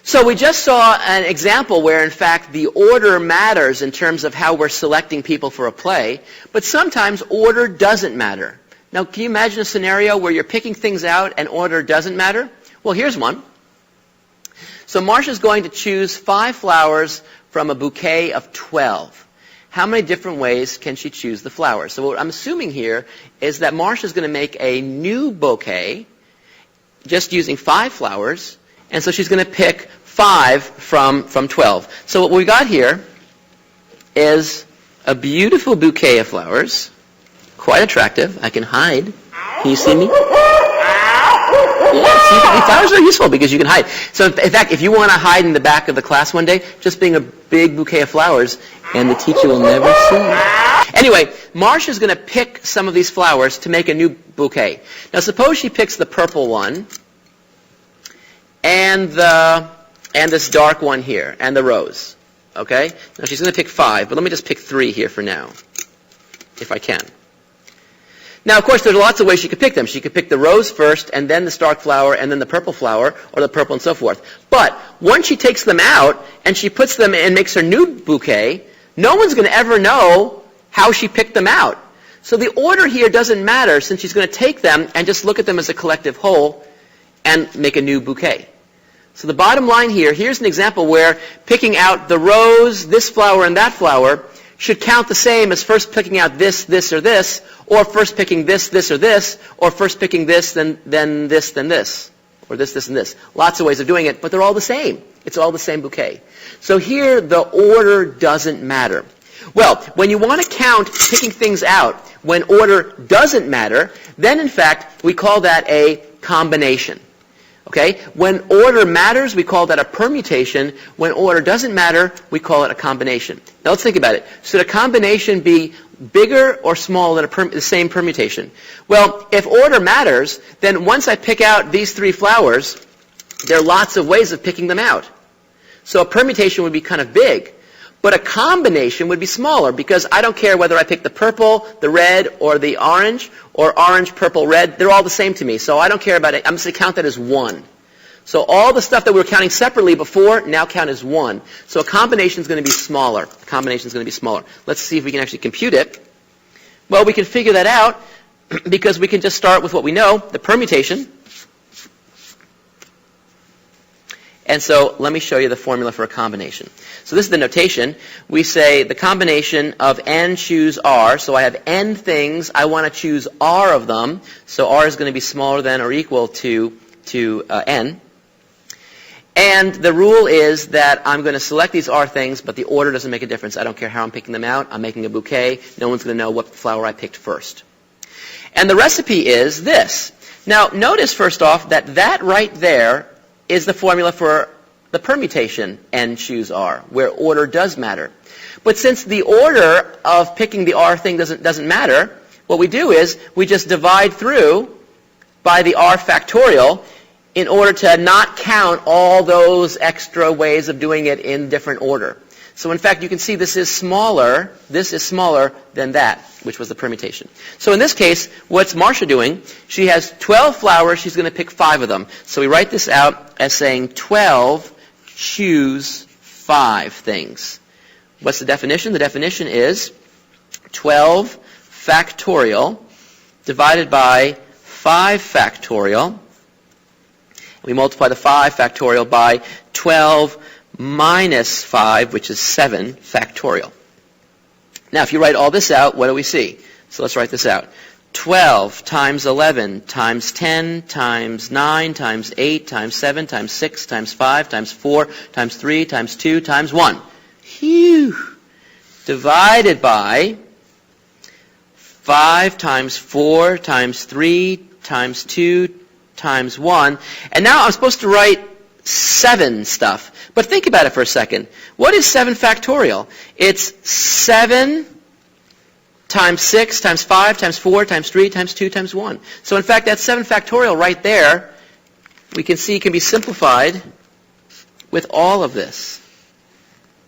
So we just saw an example where, in fact, the order matters in terms of how we're selecting people for a play, but sometimes order doesn't matter. Now, can you imagine a scenario where you're picking things out and order doesn't matter? Well, here's one. So Marcia's going to choose 5 flowers from a bouquet of 12. How many different ways can she choose the flowers? So what I'm assuming here is that Marcia's going to make a new bouquet just using 5 flowers, and so she's going to pick 5 from 12. So what we got here is a beautiful bouquet of flowers, quite attractive. I can hide. Can you see me? Yes, flowers are useful because you can hide. So in fact, if you want to hide in the back of the class one day, just bring a big bouquet of flowers and the teacher will never see you. Anyway, Marcia's going to pick some of these flowers to make a new bouquet. Now suppose she picks the purple one and this dark one here and the rose. Okay? Now she's going to pick 5, but let me just pick 3 here for now, if I can. Now, of course, there's lots of ways she could pick them. She could pick the rose first, and then the dark flower, and then the purple flower, or the purple and so forth. But once she takes them out, and she puts them and makes her new bouquet, no one's going to ever know how she picked them out. So the order here doesn't matter, since she's going to take them and just look at them as a collective whole and make a new bouquet. So the bottom line here, here's an example where picking out the rose, this flower, and that flower should count the same as first picking out this, or this, or first picking this, or this, or first picking this, then this, then this, or this, and this. Lots of ways of doing it, but they're all the same. It's all the same bouquet. So here, the order doesn't matter. Well, when you want to count picking things out when order doesn't matter, then in fact, we call that a combination. Okay? When order matters, we call that a permutation. When order doesn't matter, we call it a combination. Now let's think about it. Should a combination be bigger or smaller than the same permutation? Well, if order matters, then once I pick out these 3 flowers, there are lots of ways of picking them out. So a permutation would be kind of big. But a combination would be smaller because I don't care whether I pick the purple, the red, or the orange, or orange, purple, red. They're all the same to me, so I don't care about it. I'm just going to count that as 1. So all the stuff that we were counting separately before now count as 1. So a combination is going to be smaller. A combination is going to be smaller. Let's see if we can actually compute it. Well, we can figure that out because we can just start with what we know, the permutation. And so let me show you the formula for a combination. So this is the notation. We say the combination of n choose r. So I have n things. I want to choose r of them. So r is going to be smaller than or equal to n. And the rule is that I'm going to select these r things, but the order doesn't make a difference. I don't care how I'm picking them out. I'm making a bouquet. No one's going to know what flower I picked first. And the recipe is this. Now, notice first off that right there is the formula for the permutation n choose r, where order does matter. But since the order of picking the r thing doesn't matter, what we do is we just divide through by the r factorial in order to not count all those extra ways of doing it in different order. So in fact, you can see this is smaller than that, which was the permutation. So in this case, what's Marcia doing? She has 12 flowers. She's going to pick 5 of them. So we write this out as saying 12 choose 5 things. What's the definition? The definition is 12 factorial divided by 5 factorial. We multiply the 5 factorial by 12 minus 5, which is 7 factorial. Now, if you write all this out, what do we see? So let's write this out. 12 times 11 times 10 times 9 times 8 times 7 times 6 times 5 times 4 times 3 times 2 times 1. Phew! Divided by 5 times 4 times 3 times 2 times 1. And now I'm supposed to write 7 stuff. But think about it for a second. What is 7 factorial? It's 7 times 6 times 5 times 4 times 3 times 2 times 1. So in fact, that 7 factorial right there, we can see can be simplified with all of this.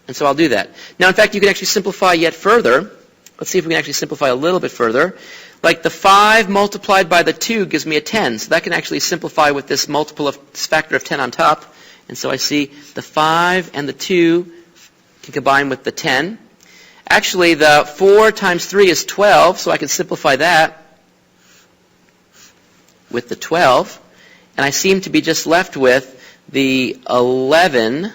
And so I'll do that. Now, in fact, you can actually simplify yet further. Let's see if we can actually simplify a little bit further. Like the 5 multiplied by the 2 gives me a 10. So that can actually simplify with this multiple of this factor of 10 on top. And so I see the 5 and the 2 can combine with the 10. Actually, the 4 times 3 is 12, so I can simplify that with the 12. And I seem to be just left with the 11,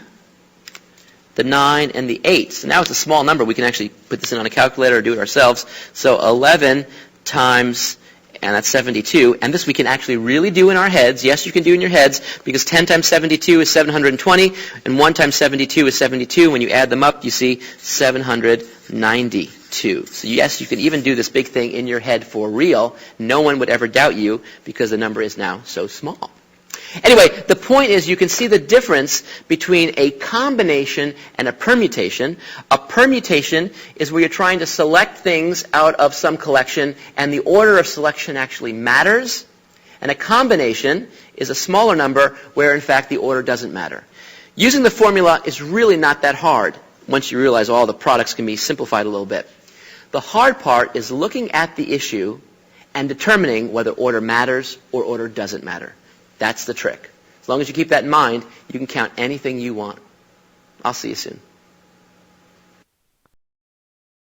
the 9, and the 8. So now it's a small number. We can actually put this in on a calculator or do it ourselves. So 11 times, and that's 72. And this we can actually really do in our heads. Yes, you can do in your heads, because 10 times 72 is 720, and 1 times 72 is 72. When you add them up, you see 792. So yes, you can even do this big thing in your head for real. No one would ever doubt you, because the number is now so small. Anyway, the point is you can see the difference between a combination and a permutation. A permutation is where you're trying to select things out of some collection, and the order of selection actually matters. And a combination is a smaller number where, in fact, the order doesn't matter. Using the formula is really not that hard once you realize all the products can be simplified a little bit. The hard part is looking at the issue and determining whether order matters or order doesn't matter. That's the trick. As long as you keep that in mind, you can count anything you want. I'll see you soon.